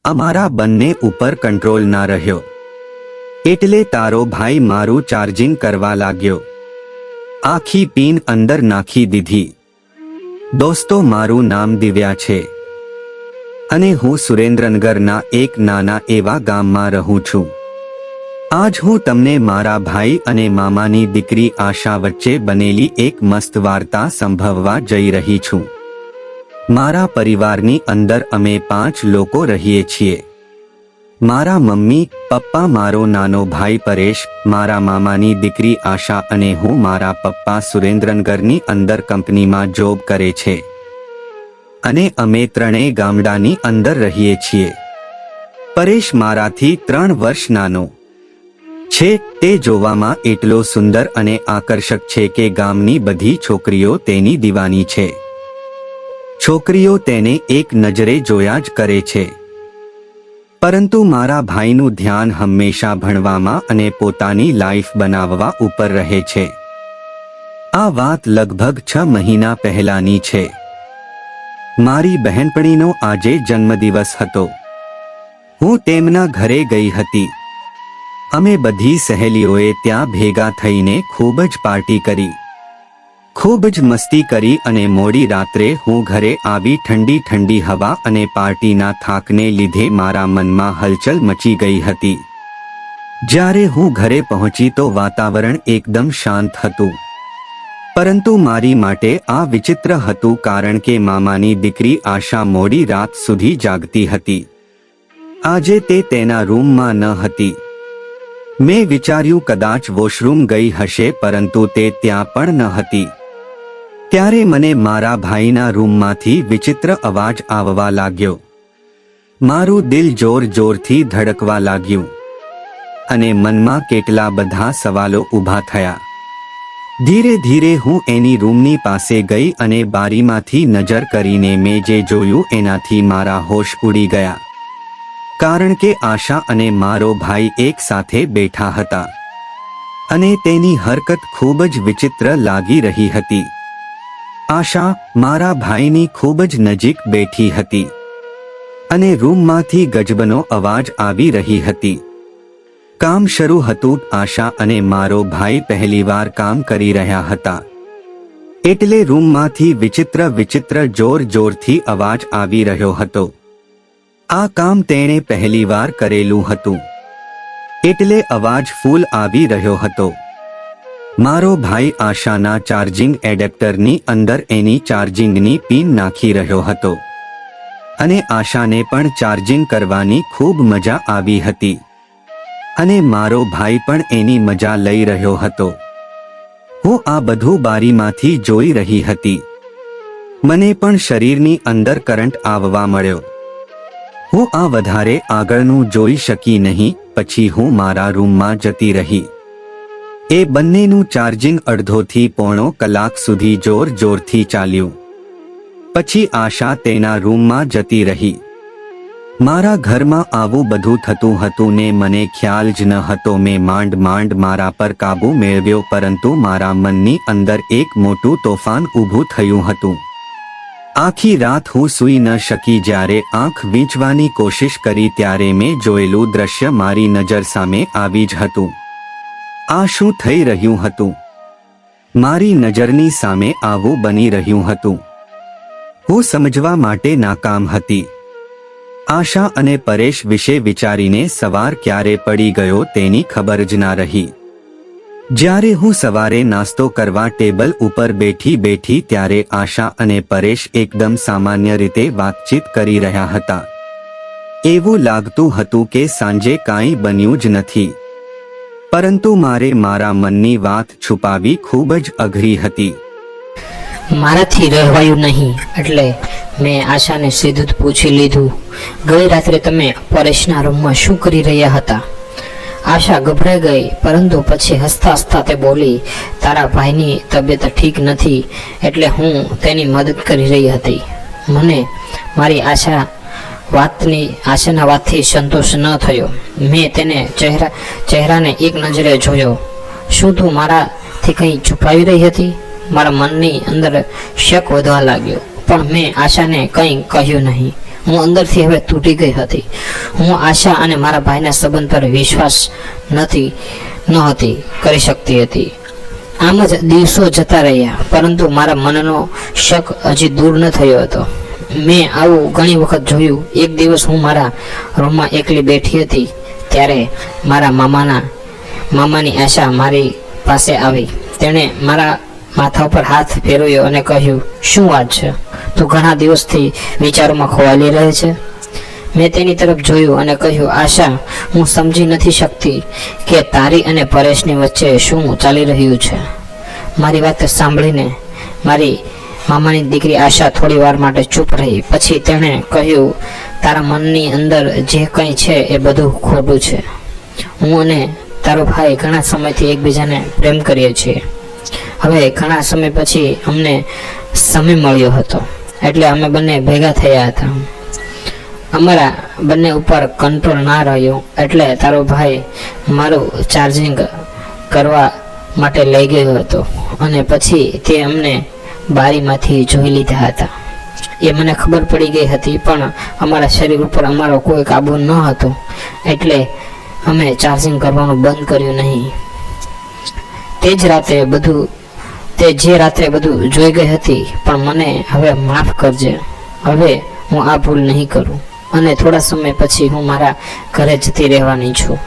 અમારા બંને ઉપર કંટ્રોલ ના રહ્યો, એટલે તારો ભાઈ મારું ચાર્જિંગ કરવા લાગ્યો. આખી પિન અંદર નાખી દીધી. દોસ્તો, મારું નામ દિવ્યા છે અને હું સુરેન્દ્રનગરના એક નાના એવા ગામમાં રહું છું. આજ હું તમને મારા ભાઈ અને મામાની દીકરી આશા વચ્ચે બનેલી એક મસ્ત વાર્તા સંભળાવવા જઈ રહી છું. મારા પરિવારની અંદર અમે 5 લોકો રહીએ છીએ. મારા મમ્મી, પપ્પા, મારો નાનો ભાઈ પરેશ, મારા મામાની દીકરી આશા અને હું. મારા પપ્પા સુરેન્દ્રનગરની અંદર કંપનીમાં જોબ કરે છે અને અમે ત્રણેય ગામડાની અંદર રહીએ છીએ. પરેશ મારાથી 3 વર્ષ નાનો છે. તે જોવામાં એટલો સુંદર અને આકર્ષક છે કે ગામની બધી છોકરીઓ તેની દીવાની છે. છોકરીઓ તેને એક નજરે જોયા જ કરે છે. પરંતુ મારા ભાઈનું ધ્યાન હંમેશા ભણવામાં અને પોતાની લાઈફ બનાવવા ઉપર રહે છે. આ વાત લગભગ 6 મહિના પહેલાની છે. મારી બહેનપણીનો આજે જન્મદિવસ હતો. હું તેમના ઘરે ગઈ હતી. અમે બધી સહેલીઓએ ત્યાં ભેગા થઈને ખૂબ જ પાર્ટી કરી, ખૂબ જ મસ્તી કરી અને મોડી રાત્રે હું ઘરે આવી. ઠંડી ઠંડી હવા અને પાર્ટીના થાકને લીધે મારા મનમાં હલચલ મચી ગઈ હતી. જ્યારે હું ઘરે પહોંચી તો વાતાવરણ એકદમ શાંત હતું. પરંતુ મારી માટે આ વિચિત્ર હતું, કારણ કે મામાની દીકરી આશા મોડી રાત સુધી જાગતી હતી. આજે તે તેના રૂમમાં ન હતી. મેં વિચાર્યું કદાચ વોશરૂમ ગઈ હશે, પરંતુ તે ત્યાં પણ ન હતી. ત્યારે મને મારા ભાઈના રૂમમાંથી વિચિત્ર અવાજ આવવા લાગ્યો. મારું દિલ જોર જોરથી ધડકવા લાગ્યું અને મનમાં કેટલા બધા સવાલો ઊભા થયા. ધીરે ધીરે હું એની રૂમની પાસે ગઈ અને બારીમાંથી નજર કરીને મેં જે જોયું એનાથી મારા હોશ ઉડી ગયા. કારણ કે આશા અને મારો ભાઈ એક સાથે બેઠા હતા અને તેની હરકત ખૂબ જ વિચિત્ર લાગી રહી હતી. આશા મારા ભાઈની ખૂબ જ નજીક બેઠી હતી અને રૂમમાંથી ગજબનો અવાજ આવી રહી હતી. કામ શરૂ હતું. આશા અને મારો ભાઈ પહેલીવાર કામ કરી રહ્યા હતા, એટલે રૂમમાંથી વિચિત્ર વિચિત્ર જોર જોરથી અવાજ આવી રહ્યો હતો. આ કામ તેણે પહેલીવાર કરેલું હતું, એટલે અવાજ ફૂલ આવી રહ્યો હતો. મારો ભાઈ આશાના ચાર્જિંગ એડેપ્ટરની અંદર એની ચાર્જિંગની પિન નાખી રહ્યો હતો અને આશાને પણ ચાર્જિંગ કરવાની ખૂબ મજા આવી હતી અને મારો ભાઈ પણ એની મજા લઈ રહ્યો હતો. હું આ બધું બારીમાંથી જોઈ રહી હતી. મને પણ શરીરની અંદર કરંટ આવવા મળ્યો. હું આ વધારે આગળનું જોઈ શકી નહીં. પછી હું મારા રૂમમાં જતી રહી. એ બંનેનું ચાર્જિંગ અડધોથી પોણો કલાક સુધી જોર જોરથી ચાલ્યું. પછી આશા તેના રૂમમાં જતી રહી. મારા ઘરમાં આવું બધું થતું હતું ને મને ખ્યાલ જ ન હતો. મેં માંડ માંડ મારા પર કાબુ મેળવ્યો, પરંતુ મારા મનની અંદર એક મોટું તોફાન ઊભું થયું હતું. આખી રાત હું સૂઈ ન શકી. જ્યારે આંખ વીંચવાની કોશિશ કરી ત્યારે મેં જોયેલું દ્રશ્ય મારી નજર સામે આવી જ હતું. આ શું થઈ રહ્યું હતું? મારી નજરની સામે આવું બની રહ્યું હતું. હું સમજવા માટે નાકામ હતી. આશા અને પરેશ વિશે વિચારીને સવાર ક્યારે પડી ગયો તેની ખબર જ ના રહી. જ્યારે હું સવારે નાસ્તો કરવા ટેબલ ઉપર બેઠી ત્યારે આશા અને પરેશ એકદમ સામાન્ય રીતે વાતચીત કરી રહ્યા હતા. એવું લાગતું હતું કે સાંજે કાંઈ બન્યું જ નથી. પરંતુ મારે મારા મનની વાત છુપાવી ખૂબ જ અઘરી હતી. મારાથી રહેવાયું નહીં, એટલે મેં આશાને સીધું જ પૂછી લીધું, ગઈ રાત્રે તમે પરેશના રૂમમાં શું કરી રહ્યા હતા? આશા ગભરાઈ ગઈ, પરંતુ પછી હસતા હસતા તે બોલી, તારા ભાઈની તબિયત ઠીક નથી, એટલે હું તેની મદદ કરી રહી હતી. મને મારી આશાના વાતથી સંતોષ ન થયો. મેં તેને ચહેરાને એક નજરે જોયો. શું તું મારાથી કંઈ છુપાવી રહી હતી? મારા મનની અંદર શક વધવા લાગ્યો, પણ મેં આશાને કંઈ કહ્યું નહીં. હું અંદરથી હવે તૂટી ગઈ હતી. હું આશા અને મારા ભાઈના સંબંધ પર વિશ્વાસ નહોતી કરી શકતી હતી. આમ જ દિવસો જતા રહ્યા, પરંતુ મારા મનનો શક હજી દૂર ન થયો હતો. મેં આવું ઘણી વખત જોયું. એક દિવસ હું મારા રૂમમાં એકલી બેઠી હતી, ત્યારે મારા મામાની આશા મારી પાસે આવી. તેણે મારા માથા ઉપર હાથ ફેરવ્યો અને કહ્યું, શું વાત છે? તું ઘણા દિવસથી વિચારોમાં ખોવાયેલી રહે છે. મેં તેની તરફ જોયું અને કહ્યું, આશા, હું સમજી નથી શકતી કે તારી અને પરેશની વચ્ચે શું ચાલી રહ્યું છે. મારી વાત સાંભળીને મારી મામાની દીકરી આશા થોડી વાર માટે ચૂપ રહી. પછી તેણે કહ્યું, તારા મનની અંદર જે કંઈ છે એ બધું ખોટું છે. હું અને તારો ભાઈ ઘણા સમયથી એકબીજાને પ્રેમ કરીએ છીએ. હવે ઘણા સમય પછી અમને સમય મળ્યો હતો, એટલે અમે બંને ભેગા થયા હતા. અમારા બંને ઉપર કંટ્રોલ ના રહ્યો, એટલે તારો ભાઈ મારું ચાર્જિંગ કરવા માટે લઈ ગયો હતો અને પછી તે અમને બારીમાંથી જોઈ લીધા હતા. એ મને ખબર પડી ગઈ હતી, પણ અમારા શરીર ઉપર અમારો કોઈ કાબુ ન હતો, એટલે અમે ચાર્જિંગ કરવાનું બંધ કર્યું નહીં. તે જે રાત્રે બધું જોઈ ગઈ હતી, પણ મને હવે માફ કરજે. હવે હું આ ભૂલ નહીં કરું અને થોડા સમય પછી હું મારા ઘરે જતી રહેવાની છું.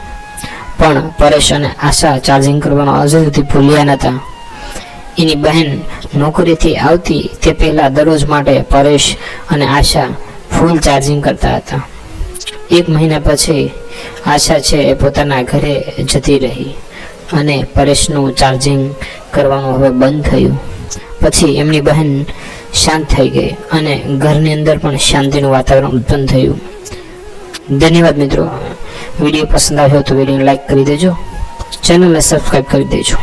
પણ પરેશ અને આશા ચાર્જિંગ કરવાનો હજુ સુધી ભૂલ્યા નહોતા. એની બહેન નોકરીથી આવતી તે પહેલા દરરોજ માટે પરેશ અને આશા ફૂલ ચાર્જિંગ કરતા હતા. 1 મહિના પછી આશા છે એ પોતાના ઘરે જતી રહી અને પરેશનું ચાર્જિંગ કરવાનું હવે બંધ થયું. પછી એમની બહેન શાંત થઈ ગઈ અને ઘરની અંદર પણ શાંતિનું વાતાવરણ ઉત્પન્ન થયું. ધન્યવાદ મિત્રો. વિડીયો પસંદ આવ્યો તો વિડીયોને લાઈક કરી દેજો, ચેનલને સબસ્ક્રાઈબ કરી દેજો.